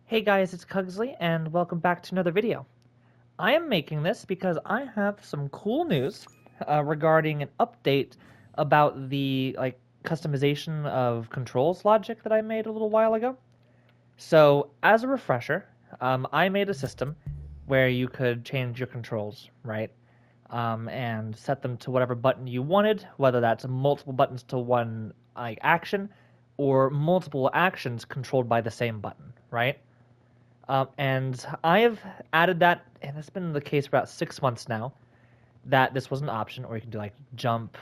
Hey guys, it's Cugsley, and welcome back to another video. I am making this because I have some cool news regarding an update about the customization of controls logic that I made a little while ago. So, as a refresher, I made a system where you could change your controls, right? And set them to whatever button you wanted, whether that's multiple buttons to one action or multiple actions controlled by the same button, right? And I have added that, and it's been the case for about 6 months now, that this was an option, or you can do like jump,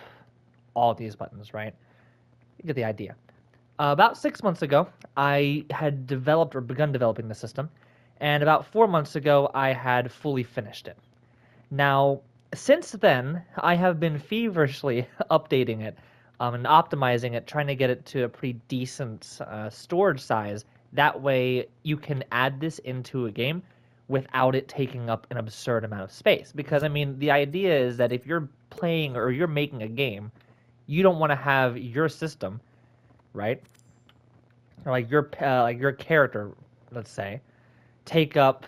all these buttons, right? You get the idea. About 6 months ago, I had developed or begun developing the system, and about 4 months ago, I had fully finished it. Now, since then, I have been feverishly updating it and optimizing it, trying to get it to a pretty decent storage size. That way, you can add this into a game without it taking up an absurd amount of space. Because, I mean, the idea is that if you're playing or you're making a game, you don't want to have your system, right? Or like your character, let's say, take up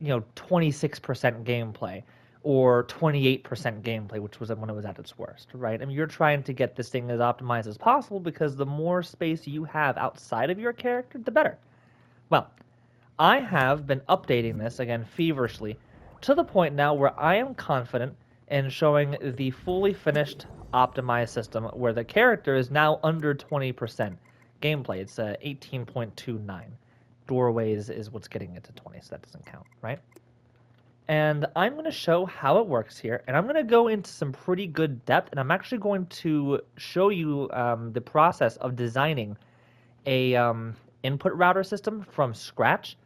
26% gameplay or 28% gameplay, which was when it was at its worst, right? I mean, you're trying to get this thing as optimized as possible because the more space you have outside of your character, the better. Well, I have been updating this again feverishly to the point now where I am confident in showing the fully finished optimized system where the character is now under 20% gameplay. It's 18.29. Doorways is what's getting it to 20, so that doesn't count, right? And I'm going to show how it works here, and I'm going to go into some pretty good depth, and I'm actually going to show you the process of designing a input router system from scratch,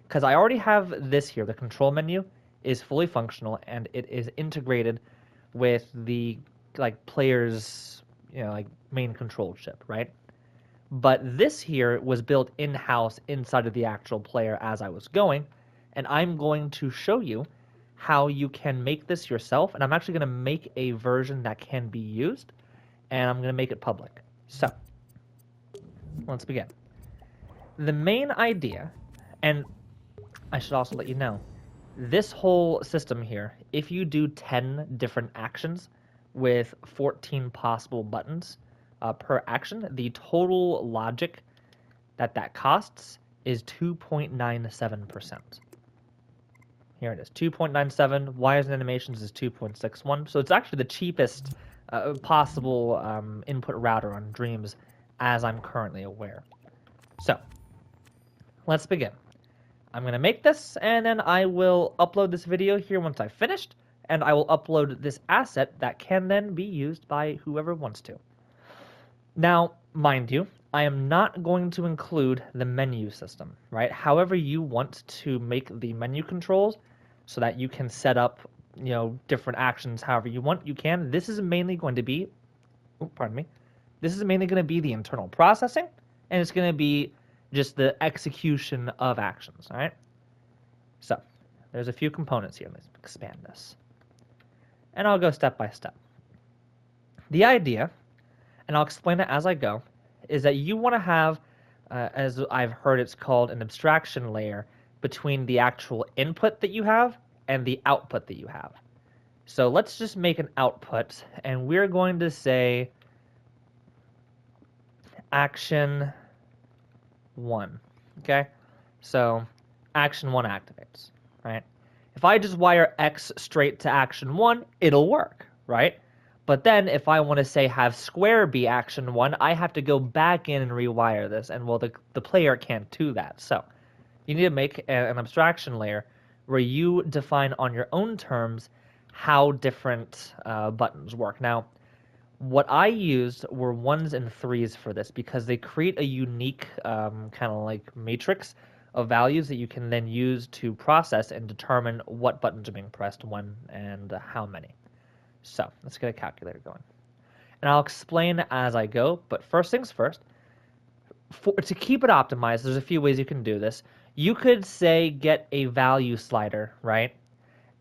because I already have this here. The control menu is fully functional, and it is integrated with the player's main control chip, right? But this here was built in-house inside of the actual player as I was going, and I'm going to show you how you can make this yourself, and I'm actually going to make a version that can be used, and I'm going to make it public. So, let's begin. The main idea, and I should also let you know, this whole system here, if you do 10 different actions with 14 possible buttons per action, the total logic that costs is 2.97%. Here it is, 2.97. Wires and animations is 2.61. So it's actually the cheapest possible input router on Dreams as I'm currently aware. So let's begin. I'm going to make this, and then I will upload this video here once I've finished, and I will upload this asset that can then be used by whoever wants to. Now, mind you, I am not going to include the menu system, right? However you want to make the menu controls so that you can set up, different actions however you want, you can. This is mainly going to be, pardon me, this is mainly going to be the internal processing, and it's going to be just the execution of actions, all right? So, there's a few components here. Let's expand this. And I'll go step by step. The idea, and I'll explain it as I go, is that you want to have, as I've heard it's called, an abstraction layer between the actual input that you have and the output that you have. So let's just make an output, and we're going to say action 1, okay? So action 1 activates, right? If I just wire X straight to action 1, it'll work, right? But then if I want to say have square be action 1, I have to go back in and rewire this, and well, the player can't do that. So you need to make an abstraction layer where you define on your own terms how different buttons work. Now, what I used were 1s and 3s for this because they create a unique kind of like matrix of values that you can then use to process and determine what buttons are being pressed when and how many. So let's get a calculator going. And I'll explain as I go, but first things first, to keep it optimized, there's a few ways you can do this. You could say get a value slider, right?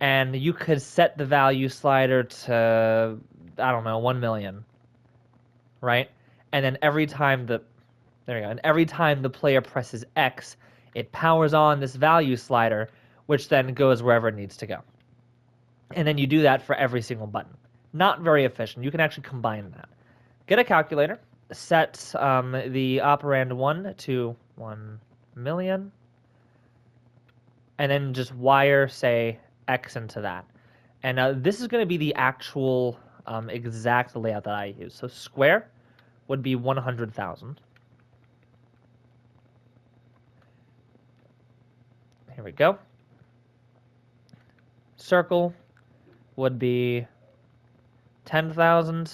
And you could set the value slider to, I don't know, 1 million, right? And then every time the, there you go, and every time the player presses X, It powers on this value slider, which then goes wherever it needs to go. And then you do that for every single button. Not very efficient. You can actually combine that. Get a calculator, set the operand 1 to 1 million, and then just wire, say, X into that. And this is going to be the actual exact layout that I use. So square would be 100,000. Here we go. Circle would be 10,000.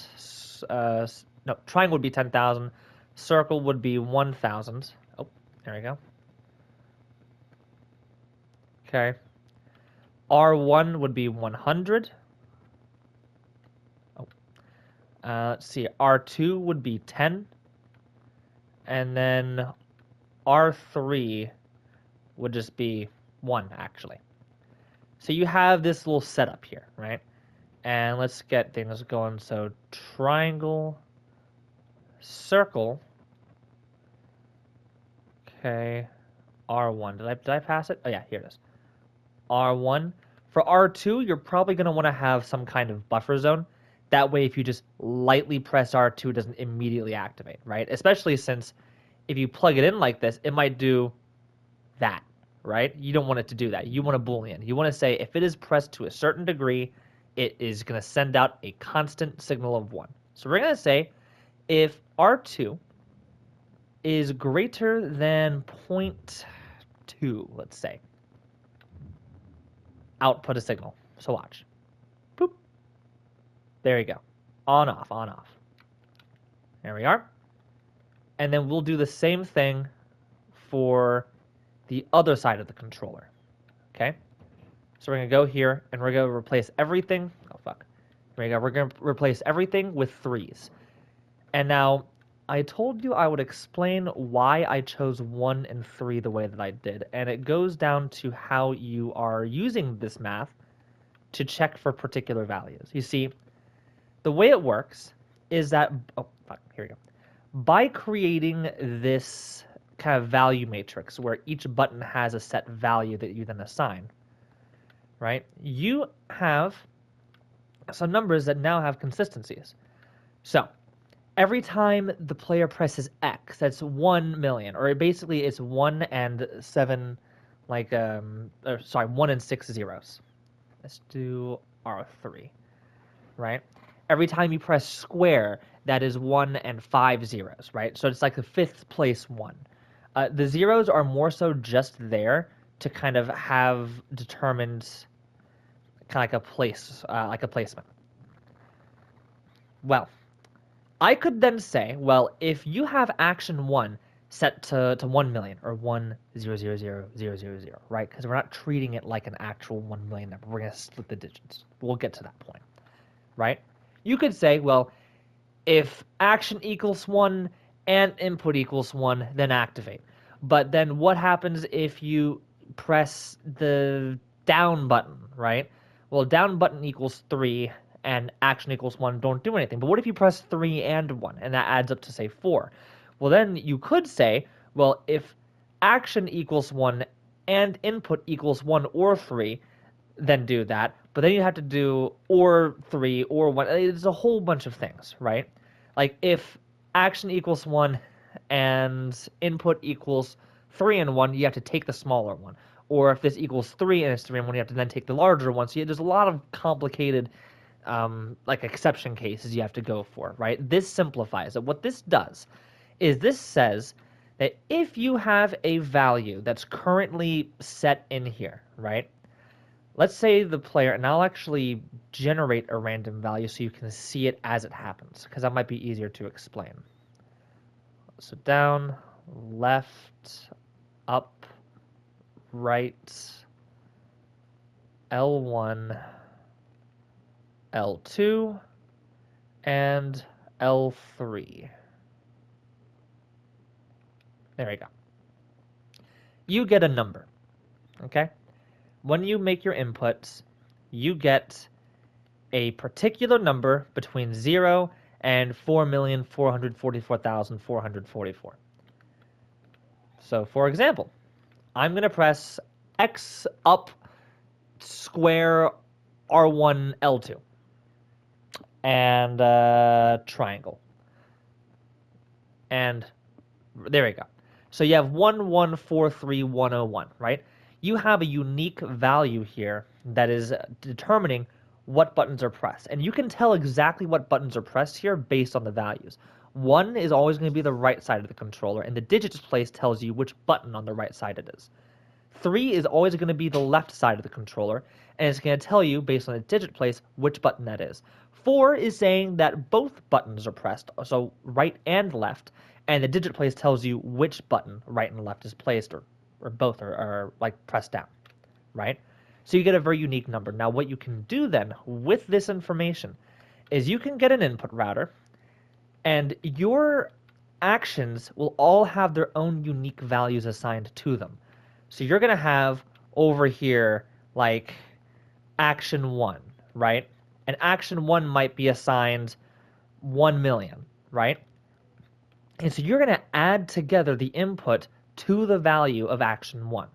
No, triangle would be 10,000. Circle would be 1,000. Oh, there we go. Okay. R1 would be 100. Oh. Let's see. R2 would be 10. And then R3 would just be 1, actually. So you have this little setup here, right? And let's get things going. So triangle, circle. Okay. R1. Did I pass it? Oh, yeah, here it is. R1. For R2, you're probably going to want to have some kind of buffer zone. That way, if you just lightly press R2, it doesn't immediately activate, right? Especially since if you plug it in like this, it might do that, right? You don't want it to do that. You want a Boolean. You want to say if it is pressed to a certain degree, it is going to send out a constant signal of 1. So we're going to say if R2 is greater than 0.2, let's say, output a signal. So watch. Boop. There you go. On, off, on, off. There we are. And then we'll do the same thing for the other side of the controller. Okay? So we're going to go here, and we're going to replace everything. Oh, fuck. There we go. We're going to replace everything with 3s. And now, I told you I would explain why I chose 1 and 3 the way that I did. And it goes down to how you are using this math to check for particular values. You see, the way it works is that... Oh, fuck. Here we go. By creating this kind of value matrix where each button has a set value that you then assign, right? You have some numbers that now have consistencies. So every time the player presses X, that's 1 million, or basically it's 1 and 7, 1 and 6 zeros. Let's do R3, right? Every time you press square, that is 1 and 5 zeros, right? So it's like the 5th place 1. The zeros are more so just there to kind of have determined kind of like a placement. Well, I could then say, well, if you have action 1 set to 1 million or 1,000,000, right? Because we're not treating it like an actual 1 million number. We're going to split the digits. We'll get to that point, right? You could say, well, if action equals 1 and input equals 1, then activate. But then what happens if you press the down button, right? Well, down button equals 3 and action equals 1, don't do anything. But what if you press 3 and 1 and that adds up to, say, 4? Well, then you could say, well, if action equals 1 and input equals 1 or 3, then do that. But then you have to do or 3 or 1. It's a whole bunch of things, right? Like if action equals 1 and input equals 3 and 1, you have to take the smaller one. Or if this equals 3 and it's 3 and 1, you have to then take the larger one. So there's a lot of complicated like exception cases you have to go for, right? This simplifies it. What this does is this says that if you have a value that's currently set in here, right? Let's say the player, and I'll actually generate a random value so you can see it as it happens, because that might be easier to explain. So down, left, up, right, L1, L2, and L3. There we go. You get a number, okay? When you make your inputs, you get a particular number between 0 and 4,444,444. So, for example, I'm going to press X up square R1 L2 and triangle. And there we go. So you have 1143101, right? You have a unique value here that is determining what buttons are pressed. And you can tell exactly what buttons are pressed here based on the values. 1 is always going to be the right side of the controller, and the digits place tells you which button on the right side it is. 3 is always going to be the left side of the controller, and it's going to tell you, based on the digit place, which button that is. 4 is saying that both buttons are pressed, so right and left, and the digit place tells you which button, right and left, is placed, or both are like pressed down, right? So you get a very unique number. Now what you can do then with this information is you can get an input router, and your actions will all have their own unique values assigned to them. So you're going to have over here like action 1, right? And action 1 might be assigned 1 million, right? And so you're going to add together the input to the value of action 1.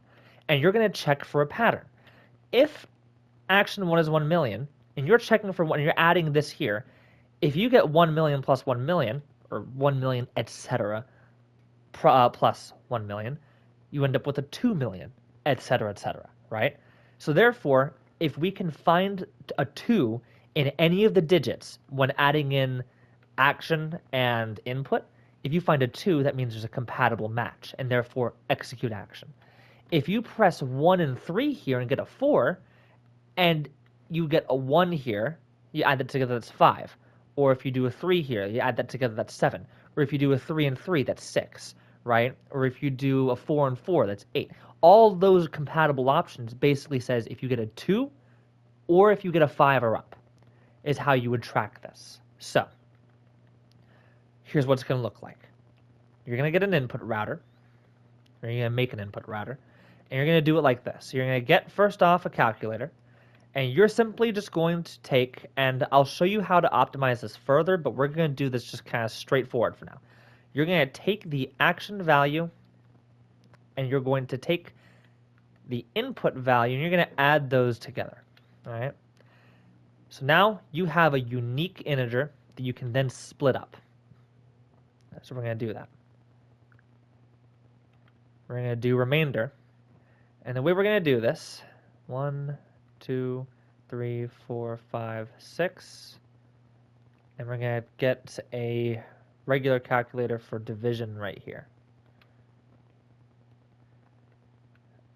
And you're going to check for a pattern. If action 1 is 1 million, and you're checking for one, and you're adding this here, if you get 1 million plus 1 million, or 1 million, etc., plus 1 million, you end up with a 2 million, etc., right? So therefore, if we can find a 2 in any of the digits when adding in action and input, if you find a 2, that means there's a compatible match, and therefore execute action. If you press 1 and 3 here and get a 4, and you get a 1 here, you add that together, that's 5. Or if you do a 3 here, you add that together, that's 7. Or if you do a 3 and 3, that's 6, right? Or if you do a 4 and 4, that's 8. All those compatible options basically says if you get a 2 or if you get a 5 or up is how you would track this. So here's what it's going to look like. You're going to get an input router, or you're going to make an input router, and you're going to do it like this. So you're going to get, first off, a calculator, and you're simply just going to take, and I'll show you how to optimize this further, but we're going to do this just kind of straightforward for now. You're going to take the action value, and you're going to take the input value, and you're going to add those together. All right? So now you have a unique integer that you can then split up. So we're going to do that. We're going to do remainder. And the way we're going to do this, 1, 2, 3, 4, 5, 6. And we're going to get a regular calculator for division right here.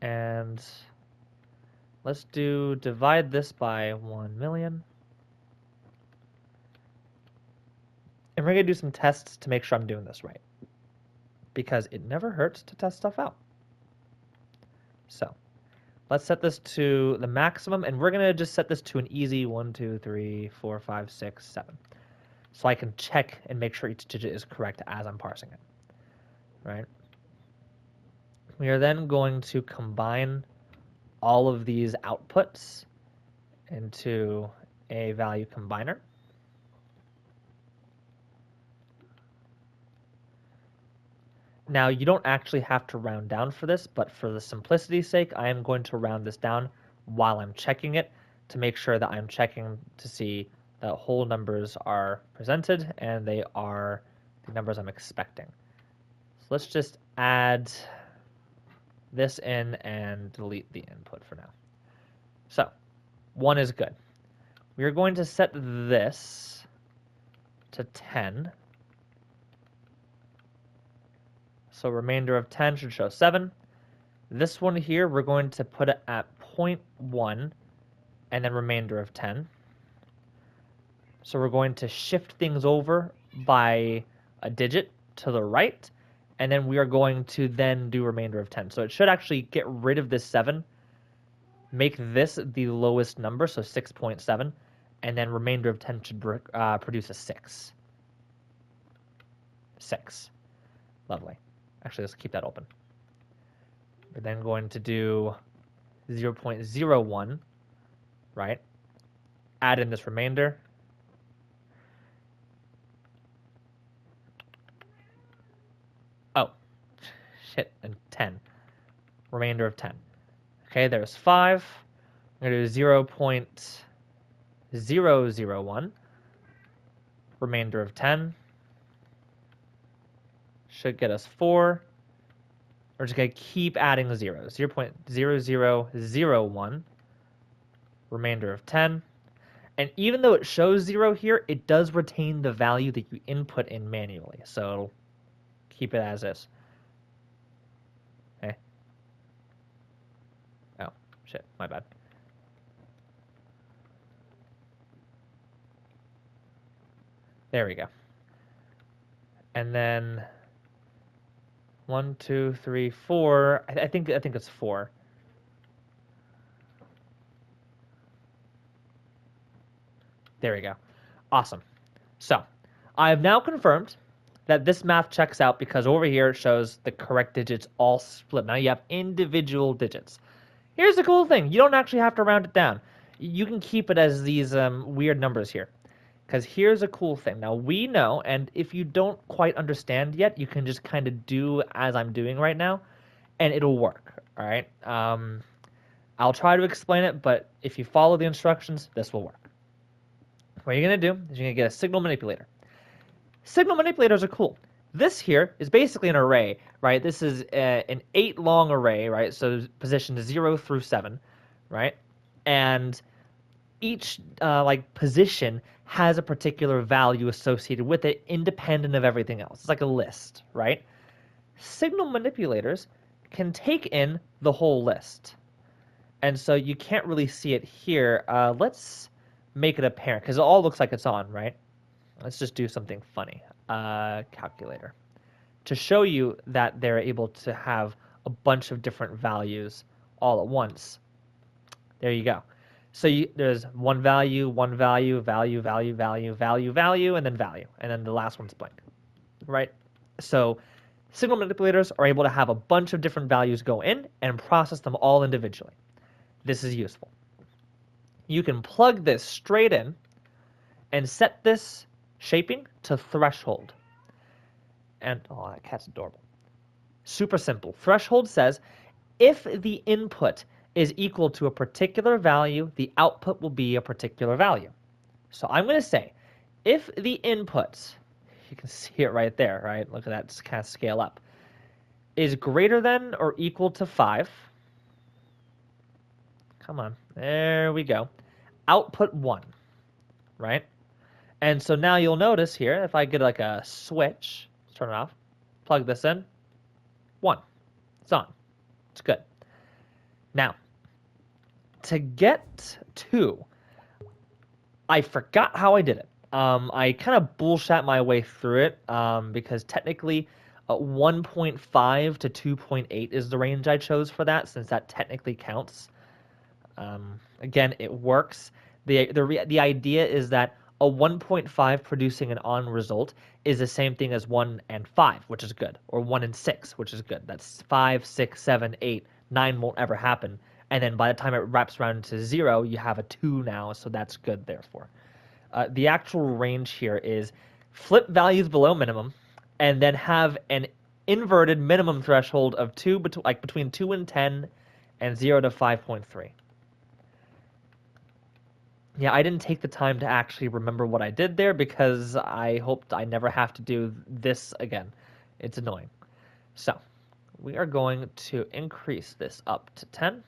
And let's divide this by 1 million. And we're going to do some tests to make sure I'm doing this right, because it never hurts to test stuff out. So let's set this to the maximum, and we're going to just set this to an easy 1, 2, 3, 4, 5, 6, 7. So I can check and make sure each digit is correct as I'm parsing it. Right? We are then going to combine all of these outputs into a value combiner. Now, you don't actually have to round down for this, but for the simplicity's sake, I am going to round this down while I'm checking it to make sure that I'm checking to see that whole numbers are presented and they are the numbers I'm expecting. So let's just add this in and delete the input for now. So 1 is good. We are going to set this to 10. So remainder of 10 should show 7. This one here, we're going to put it at 0.1 and then remainder of 10. So we're going to shift things over by a digit to the right, and then we are going to then do remainder of 10. So it should actually get rid of this 7, make this the lowest number, so 6.7, and then remainder of 10 should produce a 6. 6. Lovely. Actually, let's keep that open. We're then going to do 0.01, right? Add in this remainder. Oh, shit, and 10. remainder of 10. Okay, there's 5. I'm going to do 0.001, remainder of 10. Should get us 4. We're just going to keep adding zeros. 0.0001, remainder of 10. And even though it shows 0 here, it does retain the value that you input in manually. So it'll keep it as is. Okay. Oh, shit, my bad. There we go. And then 1, 2, 3, 4. I think it's 4. There we go. Awesome. So I have now confirmed that this math checks out because over here it shows the correct digits all split. Now you have individual digits. Here's the cool thing. You don't actually have to round it down. You can keep it as these weird numbers here. Because here's a cool thing. Now we know, and if you don't quite understand yet, you can just kind of do as I'm doing right now, and it'll work. All right. I'll try to explain it, but if you follow the instructions, this will work. What you're going to do is you're going to get a signal manipulator. Signal manipulators are cool. This here is basically an array, right? This is an 8-long array, right? So positions 0 through 7, right? And each position has a particular value associated with it, independent of everything else. It's like a list, right? Signal manipulators can take in the whole list. And so you can't really see it here. Let's make it apparent, because it all looks like it's on, right? Let's just do something funny. Calculator. To show you that they're able to have a bunch of different values all at once. There you go. So there's one value, value, value, value, value, and then value. And then the last one's blank, right? So signal manipulators are able to have a bunch of different values go in and process them all individually. This is useful. You can plug this straight in and set this shaping to threshold. And, oh, that cat's adorable. Super simple. Threshold says if the input is equal to a particular value, the output will be a particular value. So I'm going to say if the input, you can see it right there, right? Look at that, just kind of scale up, is greater than or equal to 5. Come on, there we go. Output 1, right? And so now you'll notice here, if I get like a switch, let's turn it off, plug this in, 1. It's on. It's good. Now, to get 2, I forgot how I did it. I kind of bullshit my way through it because technically 1.5 to 2.8 is the range I chose for that, since that technically counts. Again, it works. The idea is that a 1.5 producing an on result is the same thing as 1 and 5, which is good, or 1 and 6, which is good. That's 5, 6, 7, 8, 9 won't ever happen. And then by the time it wraps around to 0, you have a 2 now, so that's good, therefore. The actual range here is flip values below minimum, and then have an inverted minimum threshold of 2, between 2 and 10, and 0 to 5.3. Yeah, I didn't take the time to actually remember what I did there because I hoped I never have to do this again. It's annoying. So we are going to increase this up to 10.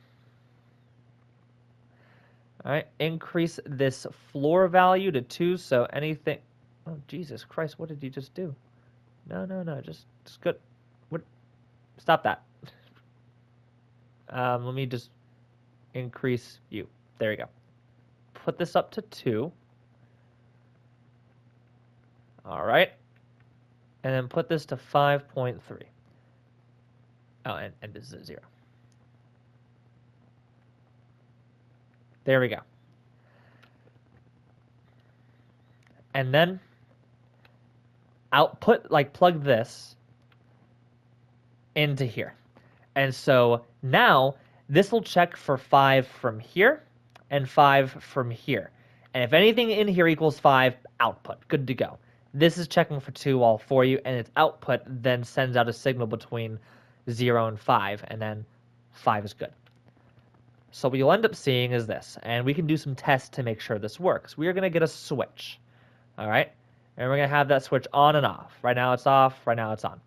All right, increase this floor value to 2, so anything... Oh, Jesus Christ, what did you just do? No, just good. What? Stop that. Let me just increase you. There you go. Put this up to 2. All right. And then put this to 5.3. Oh, and this is a 0. There we go. And then output, plug this into here. And so now this will check for 5 from here and 5 from here. And if anything in here equals 5, output. Good to go. This is checking for 2 all for you, and its output then sends out a signal between 0 and 5, and then 5 is good. So what you'll end up seeing is this, and we can do some tests to make sure this works. We are going to get a switch, all right? And we're going to have that switch on and off. Right now it's off, right now it's on.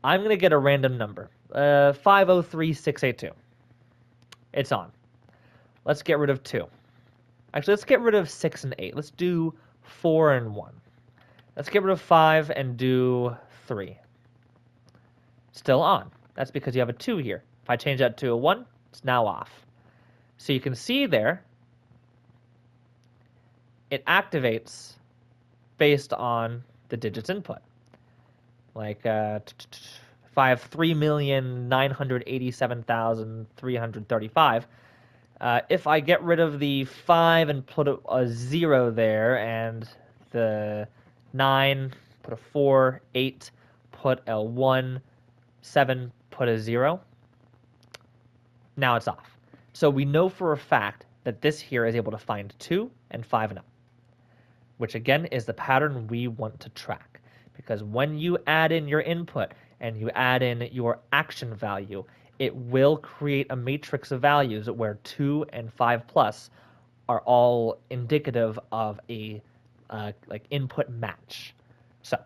I'm going to get a random number, 503682. It's on. Let's get rid of 2. Actually, let's get rid of 6 and 8. Let's do 4 and 1. Let's get rid of 5 and do 3. Still on. That's because you have a 2 here. If I change that to a 1, it's now off. So you can see there, it activates based on the digits input. Like if I have 3,987,335, if I get rid of the 5 and put a 0 there, and the 9, put a 4, 8, put a 1, 7, put a 0, now it's off. So we know for a fact that this here is able to find 2 and 5 and up, which again is the pattern we want to track. Because when you add in your input and you add in your action value, it will create a matrix of values where 2 and 5 plus are all indicative of a like input match. So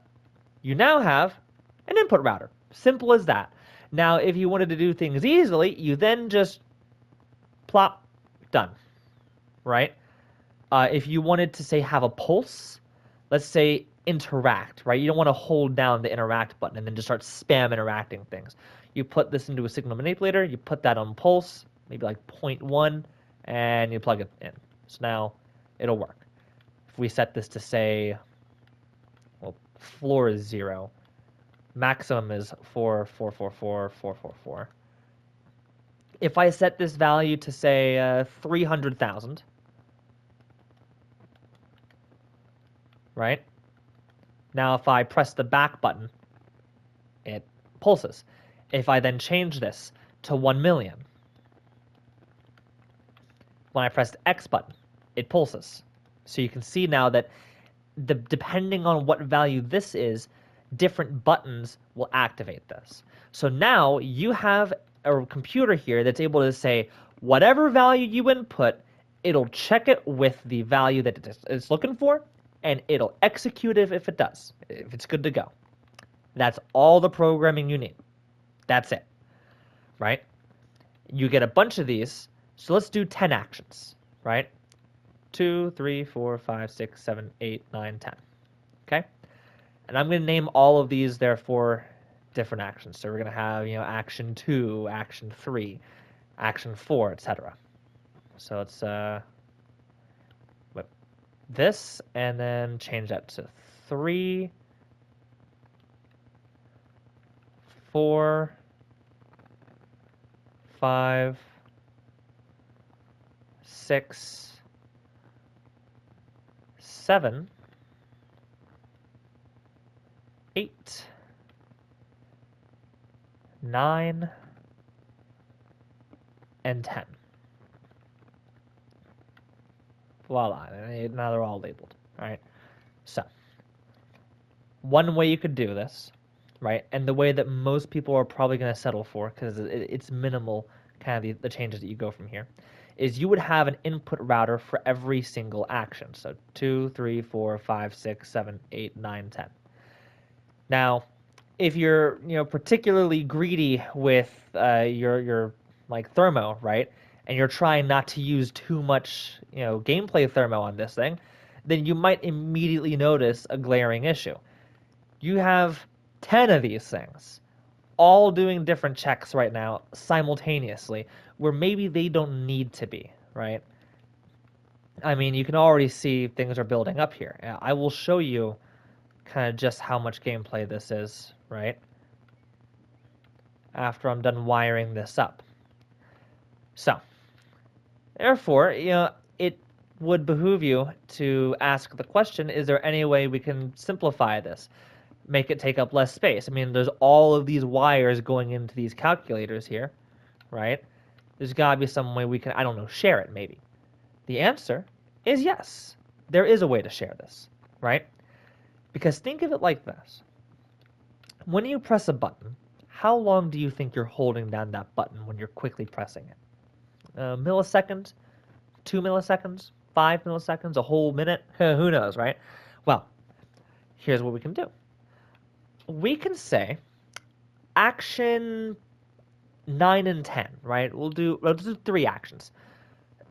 you now have an input router. Simple as that. Now, if you wanted to do things easily, you then just plop, done, right? If you wanted to, say, have a pulse, let's say interact, right? You don't want to hold down the interact button and then just start spam interacting things. You put this into a signal manipulator, you put that on pulse, maybe like 0.1, and you plug it in. So now it'll work. If we set this to, say, well, floor is 0, maximum is 4,444,444. If I set this value to, say, 300,000, right? Now if I press the back button, it pulses. If I then change this to 1 million, when I press the X button, it pulses. So you can see now that depending on what value this is, different buttons will activate this. So now you have a computer here that's able to say whatever value you input, it'll check it with the value that it's looking for, and it'll execute it if it does, if it's good to go. That's all the programming you need. That's it, right? You get a bunch of these, so let's do 10 actions, right? 2, 3, 4, 5, 6, 7, 8, 9, 10, okay? And I'm going to name all of these, therefore, different actions. So we're going to have, action 2, action 3, action 4, etc. So let's whip this and then change that to 3, 4, 5, 6, 7, 8, 9, and 10. Voila, now they're all labeled, all right? So, one way you could do this, right, and the way that most people are probably going to settle for, because it's minimal, kind of the changes that you go from here, is you would have an input router for every single action. So 2, 3, 4, 5, 6, 7, 8, 9, 10. Now, if you're particularly greedy with your like thermo, right, and you're trying not to use too much gameplay thermo on this thing, then you might immediately notice a glaring issue. You have 10 of these things, all doing different checks right now simultaneously, where maybe they don't need to be, right? I mean, you can already see things are building up here. I will show you kind of just how much gameplay this is, right? After I'm done wiring this up. So, therefore, it would behoove you to ask the question, is there any way we can simplify this? Make it take up less space? I mean, there's all of these wires going into these calculators here, right? There's got to be some way we can, I don't know, share it maybe. The answer is yes. There is a way to share this, right? Because think of it like this. When you press a button, how long do you think you're holding down that button when you're quickly pressing it? A millisecond, 2 milliseconds, 5 milliseconds, a whole minute? Who knows, right? Well, here's what we can do. We can say action 9 and 10, right? We'll do 3 actions.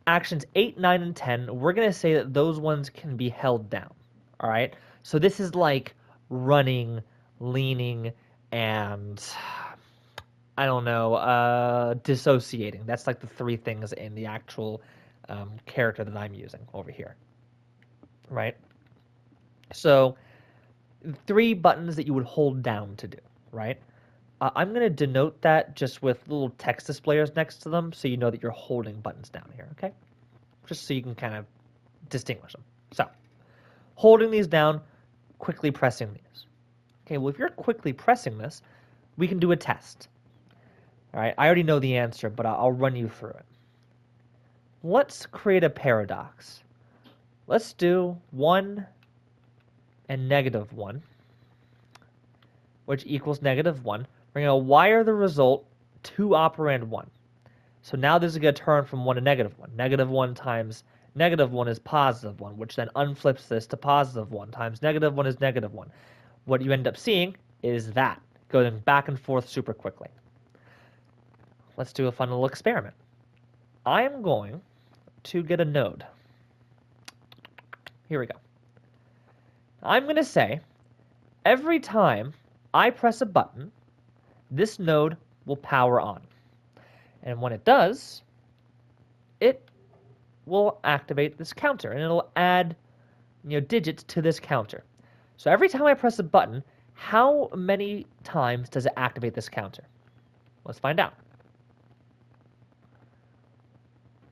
Actions 8, 9, and 10, we're going to say that those ones can be held down, all right? So this is like running, leaning, and I don't know, dissociating. That's like the 3 things in the actual character that I'm using over here, right? So 3 buttons that you would hold down to do, right? I'm going to denote that just with little text displayers next to them so you know that you're holding buttons down here, okay? Just so you can kind of distinguish them. So, holding these down, quickly pressing these. Okay, well, if you're quickly pressing this, we can do a test. All right, I already know the answer, but I'll run you through it. Let's create a paradox. Let's do 1 and -1, which equals -1. We're going to wire the result to operand 1. So now this is going to turn from 1 to -1. -1 times -1 is +1, which then unflips this to +1 times -1 is -1. What you end up seeing is that going back and forth super quickly. Let's do a fun little experiment. I am going to get a node. Here we go. I'm going to say every time I press a button, this node will power on. And when it does, it will activate this counter, and it'll add digits to this counter. So every time I press a button, how many times does it activate this counter? Let's find out.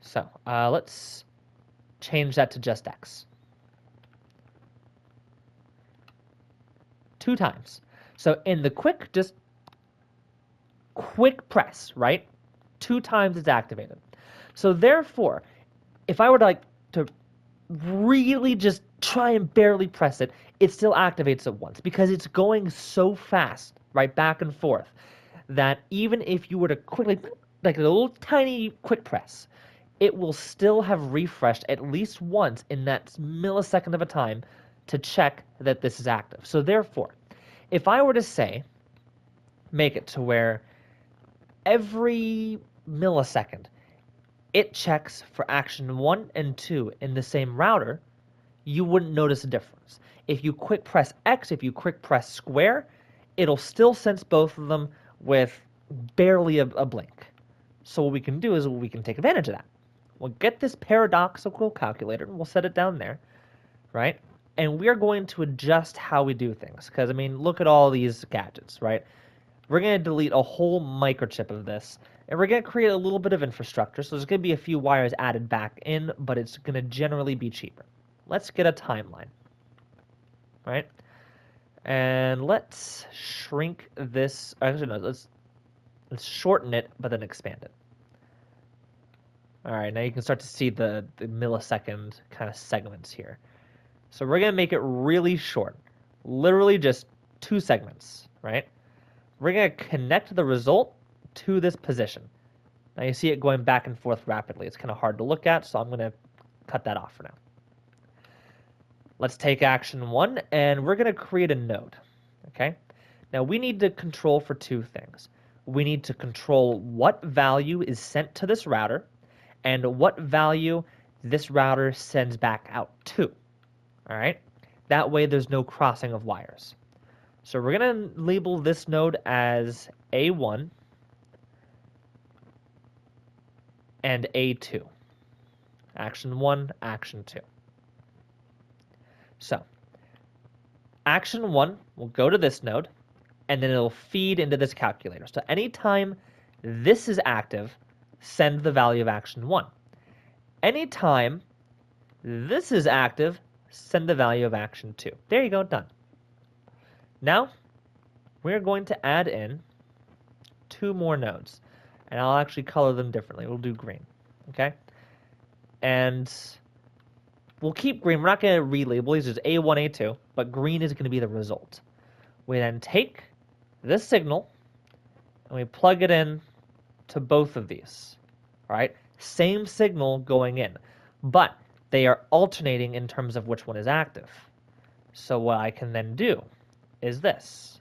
So let's change that to just X. 2 times. So in the quick press, right? 2 times it's activated. So therefore, if I were to really just try and barely press it, it still activates at once because it's going so fast, right, back and forth, that even if you were to quickly, like a little tiny quick press, it will still have refreshed at least once in that millisecond of a time to check that this is active. So therefore, if I were to say, make it to where every millisecond it checks for action 1 and 2 in the same router, you wouldn't notice a difference. If you quick press X, if you quick press square, it'll still sense both of them with barely a blink. So what we can do is we can take advantage of that. We'll get this paradoxical calculator, and we'll set it down there, right? And we're going to adjust how we do things. Because, I mean, look at all these gadgets, right? We're going to delete a whole microchip of this, and we're going to create a little bit of infrastructure. So there's going to be a few wires added back in, but it's going to generally be cheaper. Let's get a timeline, right? And let's shrink this. Actually, no, let's shorten it, but then expand it. All right, now you can start to see the millisecond kind of segments here. So we're going to make it really short, literally just 2 segments, right? We're going to connect the result to this position. Now you see it going back and forth rapidly. It's kind of hard to look at, so I'm going to cut that off for now. Let's take action 1, and we're going to create a node, okay? Now we need to control for 2 things. We need to control what value is sent to this router and what value this router sends back out to, all right? That way there's no crossing of wires. So we're going to label this node as A1 and A2. Action 1, action 2. So action 1 will go to this node, and then it'll feed into this calculator. So anytime this is active, send the value of action 1. Anytime this is active, send the value of action 2. There you go, done. Now, we're going to add in 2 more nodes, and I'll actually color them differently. We'll do green, okay? And we'll keep green. We're not going to relabel these as A1, A2, but green is going to be the result. We then take this signal, and we plug it in to both of these. All right, same signal going in, but they are alternating in terms of which one is active. So what I can then do is this.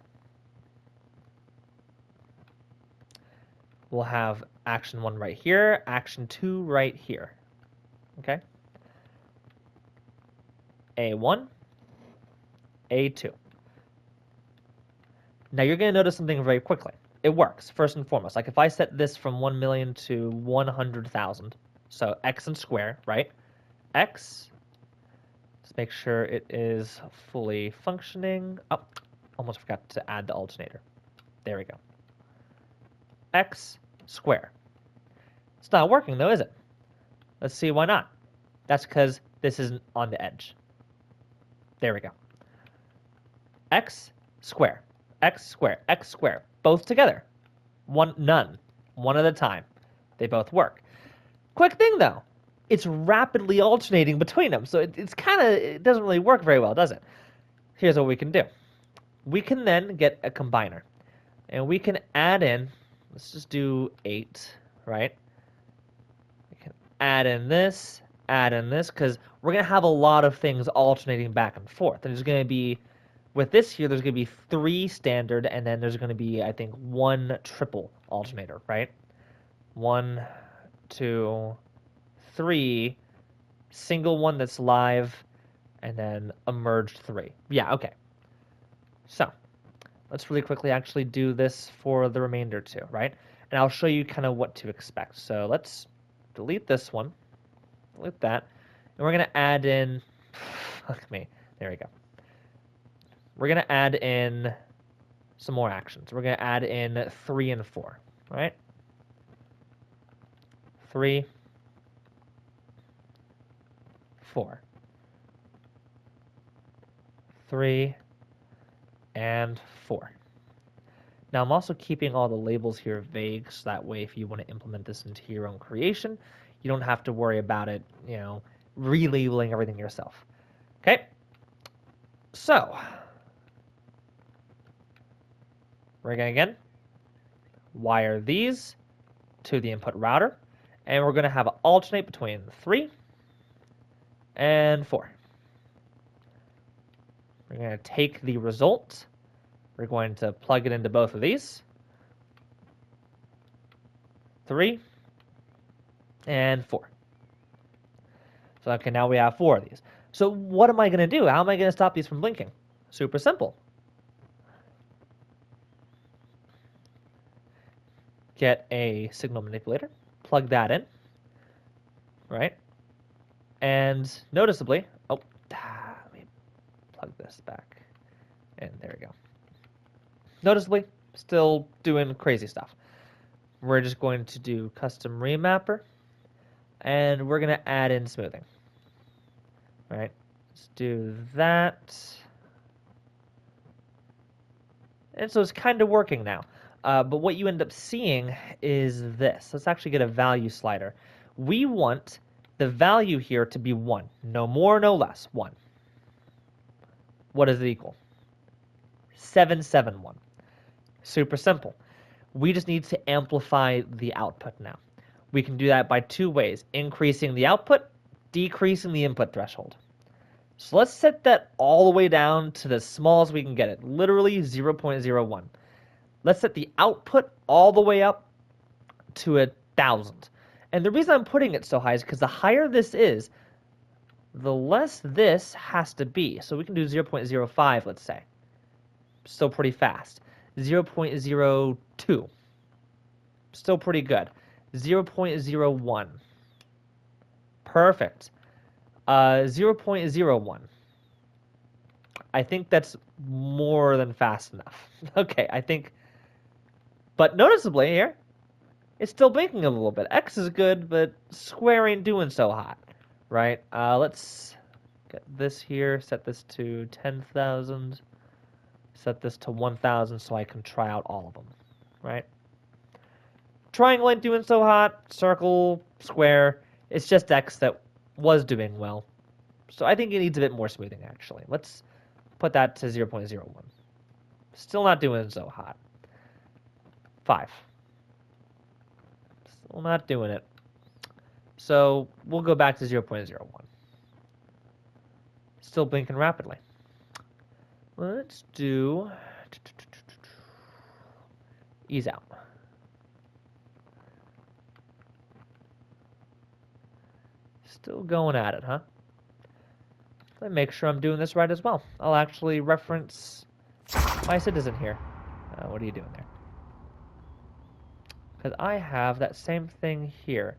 We'll have action 1 right here, action 2 right here. Okay? A1, A2. Now you're going to notice something very quickly. It works, first and foremost. Like if I set this from 1 million to 100,000, so x and square, right? X, let's make sure it is fully functioning. Oh, almost forgot to add the alternator. There we go. X square. It's not working though, is it? Let's see why not. That's because this isn't on the edge. There we go. X square, X square, X square, both together. None, one at a time. They both work. Quick thing though, it's rapidly alternating between them, so it doesn't really work very well, does it? Here's what we can do. We can then get a combiner, and we can add in, let's just do 8, right? We can add in this, because we're going to have a lot of things alternating back and forth. And there's going to be, with this here, there's going to be 3 standard, and then there's going to be, I think, 1 triple alternator, right? 1, 2, 3, single one that's live, and then a merged 3. Yeah, okay. So let's really quickly actually do this for the remainder too, right? And I'll show you kind of what to expect. So let's delete this one, delete that, and we're going to add in, look at me, there we go. We're going to add in some more actions. We're going to add in 3 and 4, right? 3, 4. 3 and 4. Now I'm also keeping all the labels here vague, so that way if you want to implement this into your own creation, you don't have to worry about it, relabeling everything yourself. Okay? So, we're going to, again, wire these to the input router, and we're going to have it alternate between 3 and 4. We're going to take the result. We're going to plug it into both of these. 3 and 4. So, okay, now we have 4 of these. So what am I going to do? How am I going to stop these from blinking? Super simple. Get a signal manipulator, plug that in, right? And noticeably, let me plug this back. And there we go. Noticeably, still doing crazy stuff. We're just going to do custom remapper, and we're going to add in smoothing. All right, let's do that. And so it's kind of working now. But what you end up seeing is this. Let's actually get a value slider. We want the value here to be 1. No more, no less. 1. What does it equal? 771. Super simple. We just need to amplify the output now. We can do that by 2 ways. Increasing the output, decreasing the input threshold. So let's set that all the way down to the smallest we can get it. Literally 0.01. Let's set the output all the way up to 1,000. And the reason I'm putting it so high is because the higher this is, the less this has to be. So we can do 0.05, let's say. Still pretty fast. 0.02. Still pretty good. 0.01. Perfect. 0.01. I think that's more than fast enough. Okay, I think... But noticeably here, it's still blinking a little bit. X is good, but square ain't doing so hot, right? Let's get this here, set this to 10,000, set this to 1,000 so I can try out all of them, right? Triangle ain't doing so hot, circle, square, it's just X that was doing well. So I think it needs a bit more smoothing, actually. Let's put that to 0.01. Still not doing so hot. 5. Still not doing it. So we'll go back to 0.01. Still blinking rapidly. Let's do ease out. Still going at it, huh? Let me make sure I'm doing this right as well. I'll actually reference my citizen here. What are you doing there? Because I have that same thing here.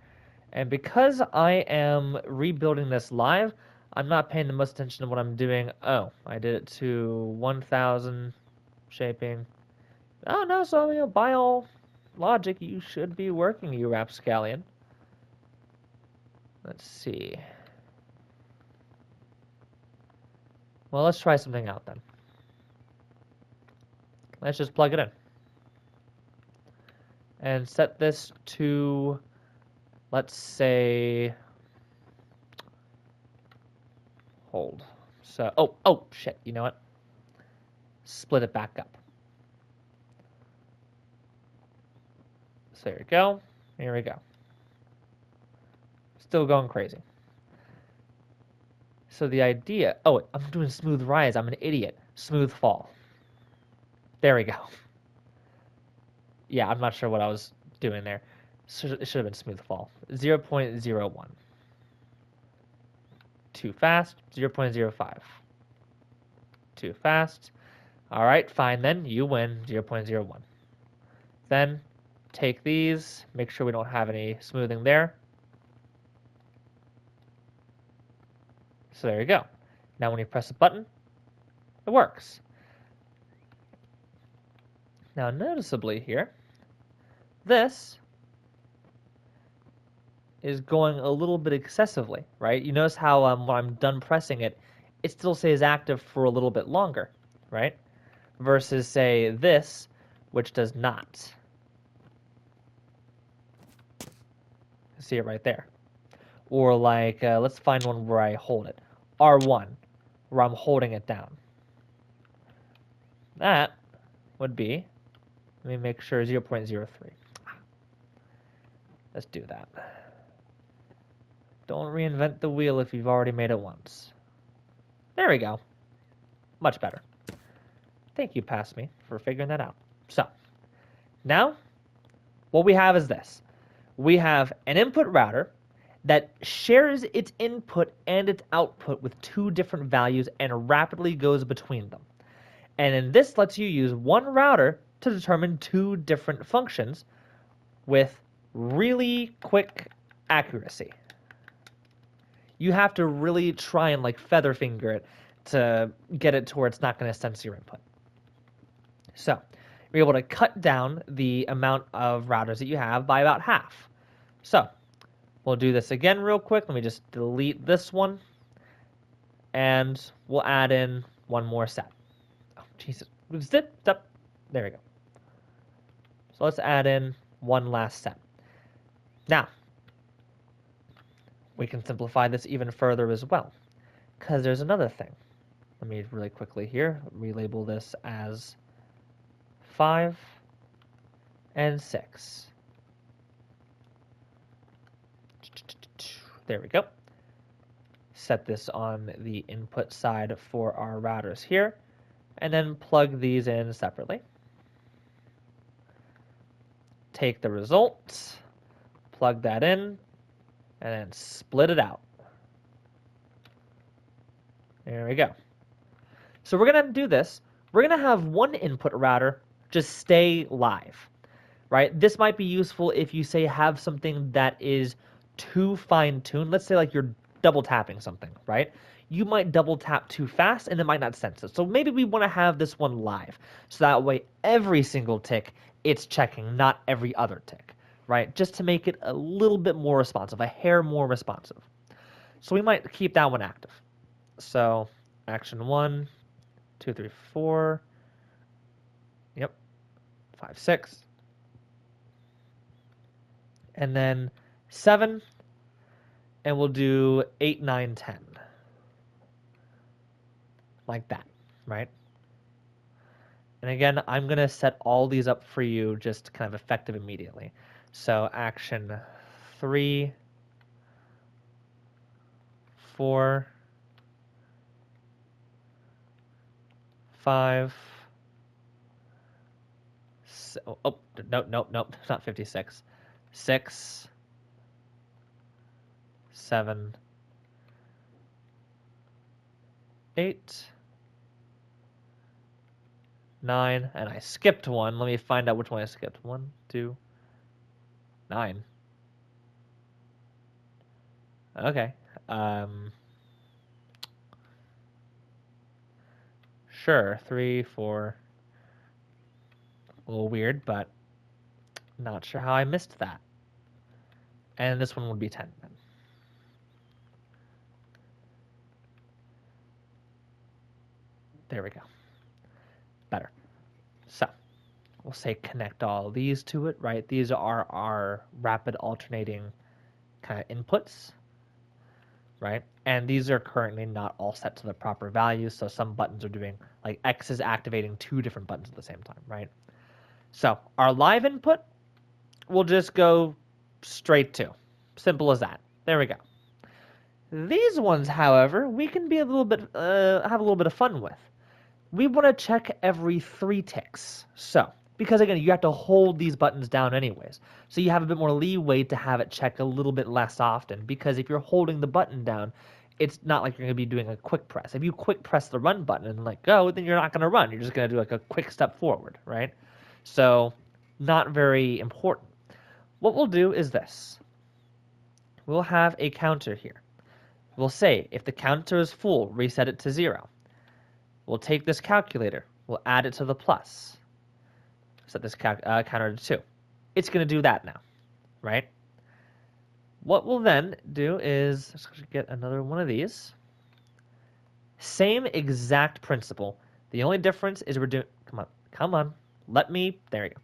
And because I am rebuilding this live, I'm not paying the most attention to what I'm doing. Oh, I did it to 1000 shaping. Oh no, so you know, by all logic, you should be working, you rapscallion. Let's see. Well, let's try something out then. Let's just plug it in. And set this to, let's say, hold. So, oh, shit, you know what? Split it back up. So there we go. Here we go. Still going crazy. So the idea, oh, I'm doing smooth rise. I'm an idiot. Smooth fall. There we go. Yeah, I'm not sure what I was doing there. It should have been smooth fall. 0.01. Too fast. 0.05. Too fast. All right, fine then. You win 0.01. Then take these. Make sure we don't have any smoothing there. So there you go. Now when you press a button, it works. Now noticeably here, this is going a little bit excessively, right? You notice how when I'm done pressing it, it still stays active for a little bit longer, right? Versus, say, this, which does not. See it right there. Or like, let's find one where I hold it. R1, where I'm holding it down. That would be, let me make sure, 0.03. Let's do that. Don't reinvent the wheel if you've already made it once. There we go. Much better. Thank you, Pass Me, for figuring that out. So, now, what we have is this. We have an input router that shares its input and its output with 2 different values and rapidly goes between them. And then this lets you use one router to determine 2 different functions with really quick accuracy. You have to really try and like feather finger it to get it to where it's not going to sense your input. So you're able to cut down the amount of routers that you have by about half. So we'll do this again real quick. Let me just delete this one. And we'll add in one more set. Oh, Jesus. Zip, zip. There we go. So let's add in one last set. Now, we can simplify this even further as well, because there's another thing. Let me really quickly here relabel this as 5 and 6. There we go. Set this on the input side for our routers here, and then plug these in separately. Take the results, plug that in, and then split it out. There we go. So we're going to do this. We're going to have one input router just stay live, right? This might be useful if you, say, have something that is too fine-tuned. Let's say like you're double tapping something, right? You might double tap too fast and it might not sense it. So maybe we want to have this one live. So that way every single tick it's checking, not every other tick, right? Just to make it a little bit more responsive, a hair more responsive. So we might keep that one active. So action 1, 2, 3, 4. Yep. 5, 6. And then 7. And we'll do 8, 9, 10. Like that, right? And again, I'm going to set all these up for you just kind of effective immediately. So action 3, 4, 5, oh, nope, it's not 56. 6, 7, 8, 9, and I skipped one. Let me find out which one I skipped. 1, 2, 9. Okay. Sure. 3, 4. A little weird, but not sure how I missed that. And this one would be 10 then. There we go. Better. So we'll say connect all these to it, right? These are our rapid alternating kind of inputs, right? And these are currently not all set to the proper values. So some buttons are doing, like X is activating 2 different buttons at the same time, right? So our live input, we'll just go straight to. Simple as that. There we go. These ones, however, we can be a little bit, have a little bit of fun with. We want to check every 3 ticks. So, because again, you have to hold these buttons down anyways. So you have a bit more leeway to have it check a little bit less often, because if you're holding the button down, it's not like you're going to be doing a quick press. If you quick press the run button and let go, then you're not going to run. You're just going to do like a quick step forward, right? So, not very important. What we'll do is this. We'll have a counter here. We'll say if the counter is full, reset it to 0. We'll take this calculator. We'll add it to the plus. Set this counter to 2. It's going to do that now, right? What we'll then do is let's get another one of these. Same exact principle. The only difference is we're doing, come on, there we go.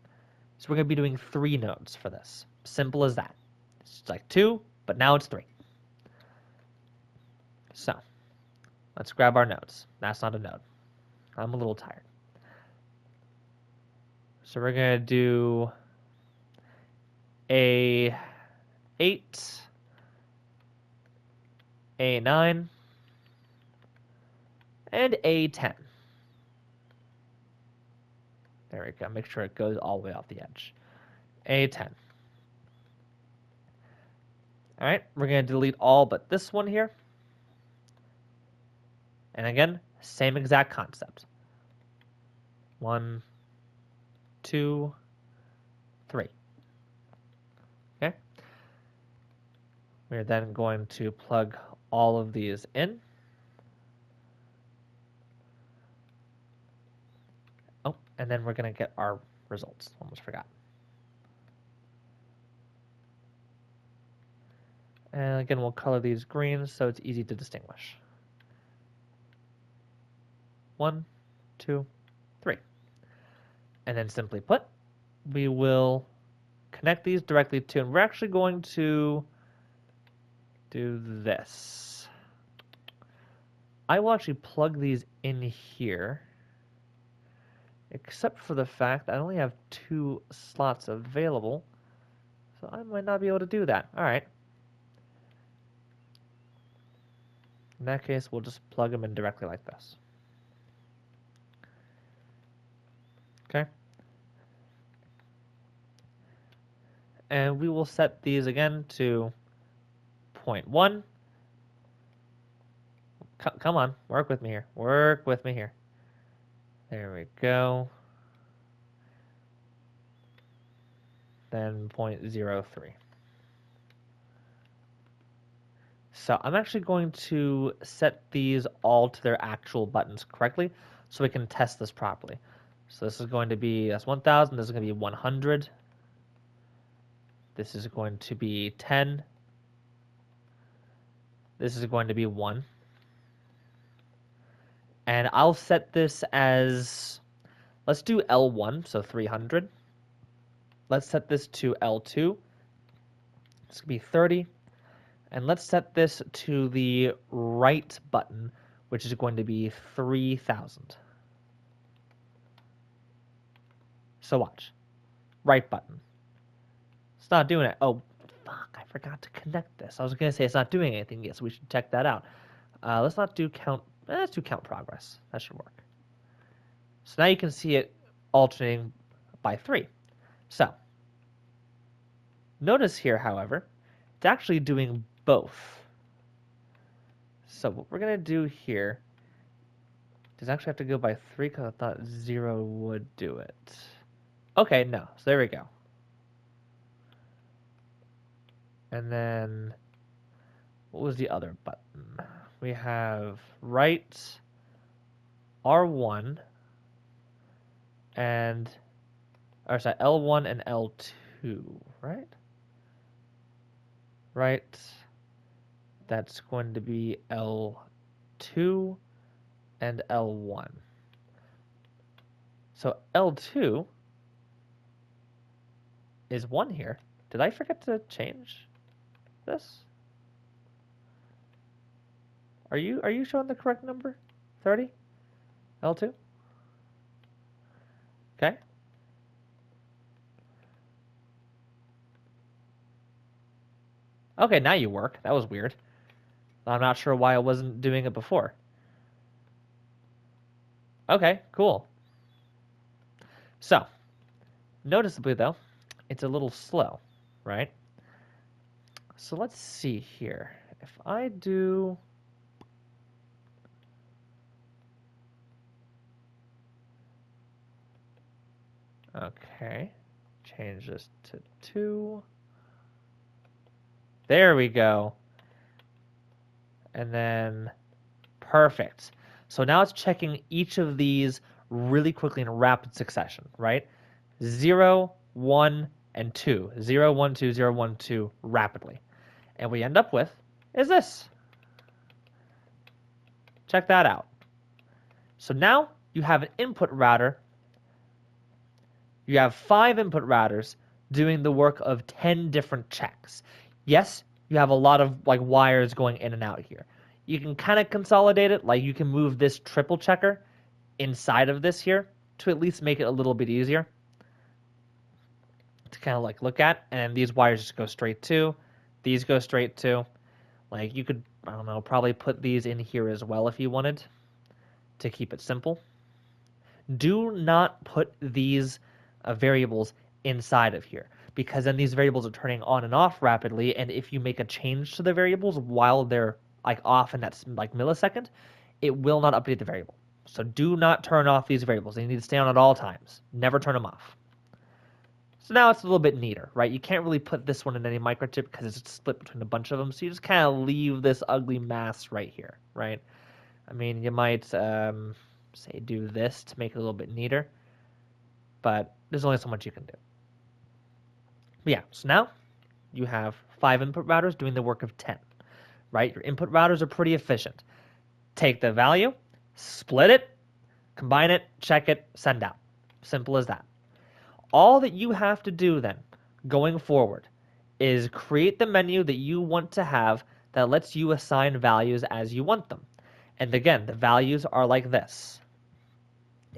So we're going to be doing 3 nodes for this. Simple as that. It's like 2, but now it's 3. So let's grab our nodes. That's not a node. I'm a little tired. So we're going to do A8, A9, and A10. There we go. Make sure it goes all the way off the edge. A10. All right, we're going to delete all but this one here. And again, same exact concept. 1, 2, 3. Okay. We're then going to plug all of these in. Oh, and then we're going to get our results. Almost forgot. And again, we'll color these green so it's easy to distinguish. 1, 2, 3. And then simply put, we will connect these directly to, and we're actually going to do this. I will actually plug these in here, except for the fact that I only have 2 slots available, so I might not be able to do that. All right. In that case, we'll just plug them in directly like this. Okay. And we will set these again to 0.1. Come on, work with me here. Work with me here. There we go. Then 0.03. So I'm actually going to set these all to their actual buttons correctly so we can test this properly. So this is going to be, that's 1,000, this is going to be 100. This is going to be 10. This is going to be 1. And I'll set this as, let's do L1, so 300. Let's set this to L2. It's going to be 30. And let's set this to the right button, which is going to be 3,000. So watch. Right button. It's not doing it. Oh, fuck. I forgot to connect this. I was going to say it's not doing anything yet, so we should check that out. Let's not do count. Let's do count progress. That should work. So now you can see it alternating by 3. So notice here, however, it's actually doing both. So what we're going to do here does actually have to go by 3 because I thought 0 would do it. Okay, no. So there we go. And then what was the other button? We have right R1 and or sorry, L1 and L2, right? Right. That's going to be L2 and L1. So L2 is 1 here. Did I forget to change this? Are you showing the correct number? 30? L2? Okay. Okay, now you work. That was weird. I'm not sure why I wasn't doing it before. Okay, cool. So, noticeably though, it's a little slow, right? So let's see here. If I do... Okay, change this to 2. There we go. And then, perfect. So now it's checking each of these really quickly in rapid succession, right? 0, 1, and 2. 0, 1, 2, 0, 1, 2 rapidly. And what we end up with is this. Check that out. So now you have an input router. You have 5 input routers doing the work of 10 different checks. Yes, you have a lot of like wires going in and out here. You can kind of consolidate it, like you can move this triple checker inside of this here to at least make it a little bit easier to kind of like look at. And these wires just go straight to, these go straight to. Like you could, I don't know, probably put these in here as well if you wanted to keep it simple. Do not put these variables inside of here because then these variables are turning on and off rapidly, and if you make a change to the variables while they're like off in that like millisecond, it will not update the variable. So do not turn off these variables. They need to stay on at all times. Never turn them off. So now it's a little bit neater, right? You can't really put this one in any microchip because it's split between a bunch of them, so you just kind of leave this ugly mass right here, right? I mean, you might say do this to make it a little bit neater, but there's only so much you can do. But yeah, so now you have 5 input routers doing the work of 10, right? Your input routers are pretty efficient. Take the value, split it, combine it, check it, send out. Simple as that. All that you have to do then, going forward, is create the menu that you want to have that lets you assign values as you want them. And again, the values are like this.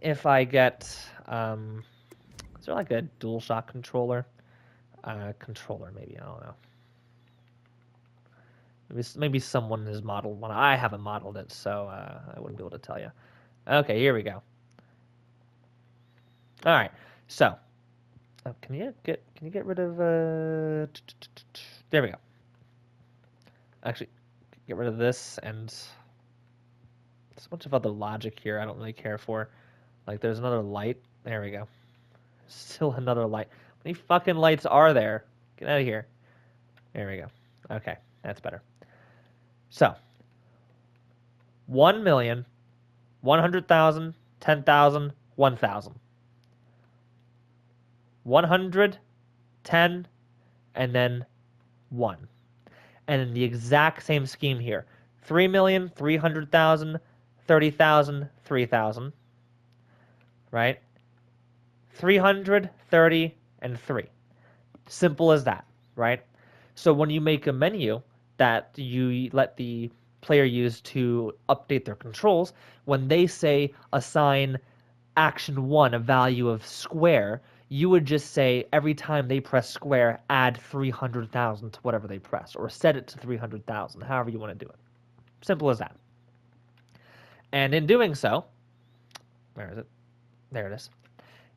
If I get, is there like a DualShock controller? Controller, maybe, I don't know. Maybe someone has modeled one. I haven't modeled it, so I wouldn't be able to tell you. Okay, here we go. All right, so can you get rid of there we go. Actually, get rid of this, and there's a bunch of other logic here I don't really care for. Like there's another light. There we go. Still another light. How many fucking lights are there? Get out of here. There we go. Okay, that's better. So 1,000,000, 100,000, 10,000, 1,000. 100, 10, and then 1. And in the exact same scheme here. 3,300,000, 30,000, 3,000. Right? 300, 30, and 3. Simple as that, right? So when you make a menu that you let the player use to update their controls, when they say assign action 1 a value of square, you would just say every time they press square, add 300,000 to whatever they press, or set it to 300,000, however you want to do it. Simple as that. And in doing so, where is it? There it is.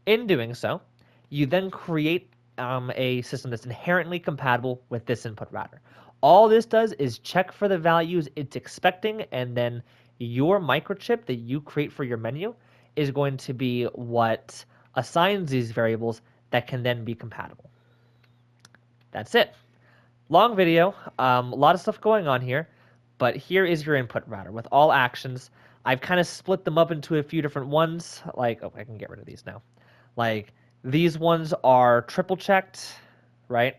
In doing so, you then create a system that's inherently compatible with this input router. All this does is check for the values it's expecting, and then your microchip that you create for your menu is going to be what assigns these variables that can then be compatible. That's it. Long video, a lot of stuff going on here, but here is your input router with all actions. I've kind of split them up into a few different ones. Like, oh, I can get rid of these now. Like, these ones are triple checked, right?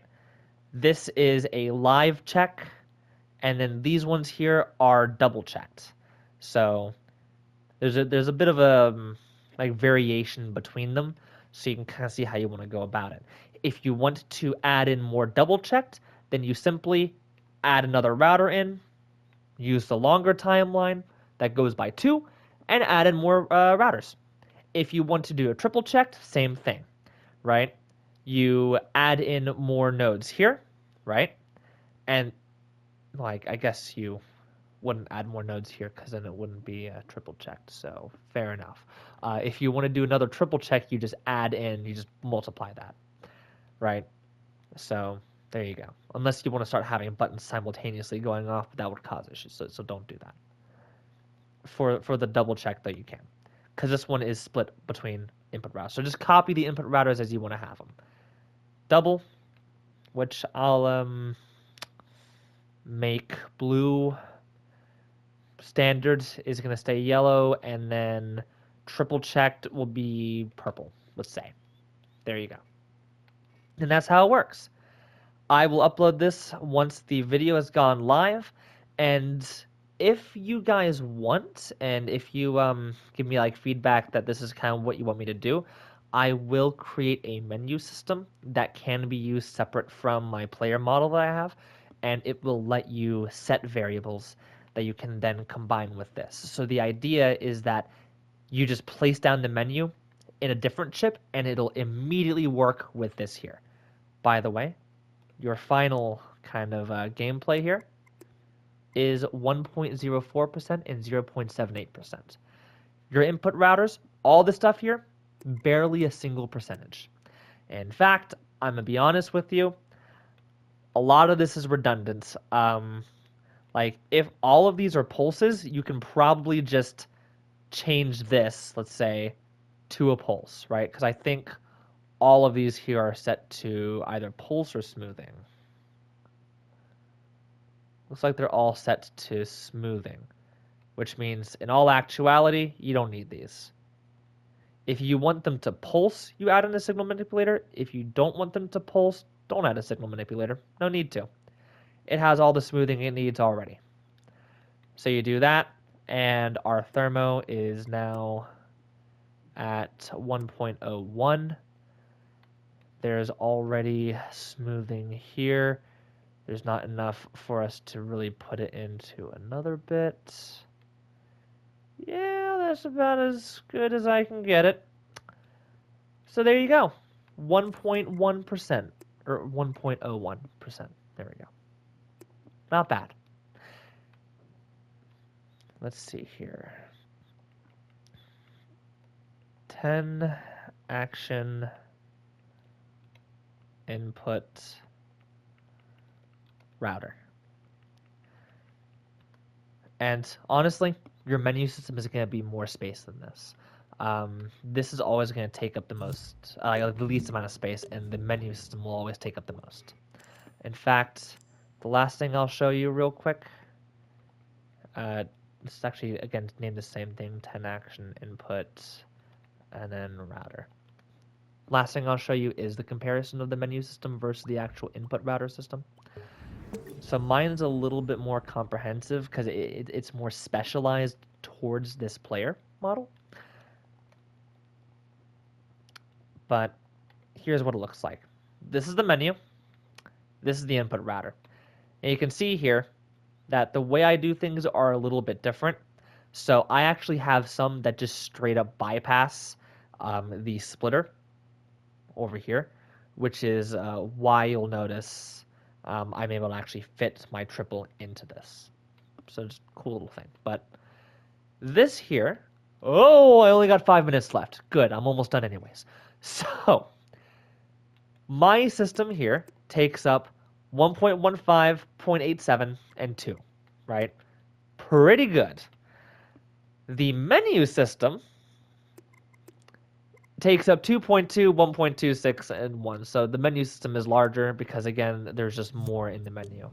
This is a live check, and then these ones here are double checked. So there's a bit of a like variation between them, so you can kind of see how you want to go about it. If you want to add in more double checked, then you simply add another router in, use the longer timeline that goes by 2, and add in more routers. If you want to do a triple checked, same thing, right? You add in more nodes here, right? And like, I guess you wouldn't add more nodes here because then it wouldn't be triple checked. So fair enough. If you want to do another triple check, you just add in, you just multiply that, right? So there you go. Unless you want to start having buttons simultaneously going off, that would cause issues. So don't do that. For the double check though, you can, because this one is split between input routers. So just copy the input routers as you want to have them. Double, which I'll make blue. Standard is going to stay yellow, and then triple checked will be purple, let's say. There you go. And that's how it works. I will upload this once the video has gone live, and if you guys want, and if you give me like feedback that this is kind of what you want me to do, I will create a menu system that can be used separate from my player model that I have, and it will let you set variables that you can then combine with this. So the idea is that you just place down the menu in a different chip, and it'll immediately work with this here. By the way, your final kind of gameplay here is 1.04% and 0.78%. Your input routers, all this stuff here, barely a single percentage. In fact, I'm going to be honest with you, a lot of this is redundant. Like, if all of these are pulses, you can probably just change this, let's say, to a pulse, right? Because I think all of these here are set to either pulse or smoothing. Looks like they're all set to smoothing, which means in all actuality, you don't need these. If you want them to pulse, you add in a signal manipulator. If you don't want them to pulse, don't add a signal manipulator. No need to. It has all the smoothing it needs already. So you do that, and our thermo is now at 1.01. There's already smoothing here. There's not enough for us to really put it into another bit. Yeah, that's about as good as I can get it. So there you go. 1.1%, or 1.01%. There we go. Not bad. Let's see here. 10 action input router. And honestly, your menu system is going to be more space than this. This is always going to take up the most, the least amount of space, and the menu system will always take up the most. In fact, the last thing I'll show you real quick, this is actually, again, named the same thing, 10 action input, and then router. Last thing I'll show you is the comparison of the menu system versus the actual input router system. So mine's a little bit more comprehensive because it's more specialized towards this player model. But here's what it looks like. This is the menu. This is the input router. And you can see here that the way I do things are a little bit different. So I actually have some that just straight up bypass the splitter. over here, which is why you'll notice I'm able to actually fit my triple into this. So just a cool little thing. But this here, oh, I only got 5 minutes left. Good, I'm almost done anyways. So my system here takes up 1.15, 0.87, and 2, right? Pretty good. The menu system takes up 2.2, 1.26, and 1. So the menu system is larger because, again, there's just more in the menu.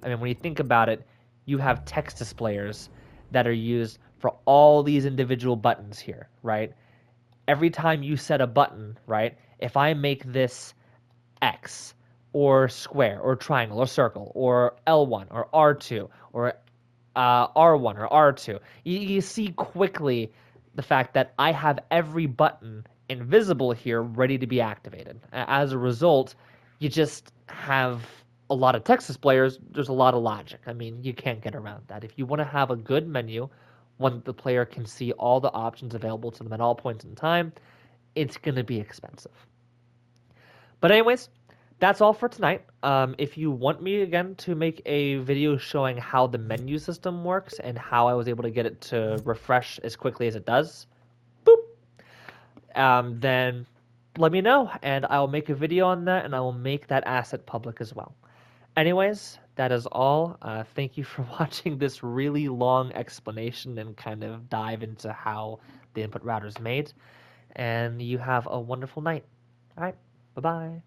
I mean, when you think about it, you have text displayers that are used for all these individual buttons here, right? Every time you set a button, right, if I make this X or square or triangle or circle or L1 or R2 or R1 or R2, you see quickly the fact that I have every button invisible here ready to be activated. As a result, you just have a lot of text displayers. There's a lot of logic. I mean, you can't get around that. If you want to have a good menu, one the player can see all the options available to them at all points in time, it's going to be expensive. But anyways, that's all for tonight. If you want me again to make a video showing how the menu system works and how I was able to get it to refresh as quickly as it does, boop, then let me know and I'll make a video on that and I will make that asset public as well. Anyways, that is all. Thank you for watching this really long explanation and kind of dive into how the input router is made. And you have a wonderful night. All right, bye-bye.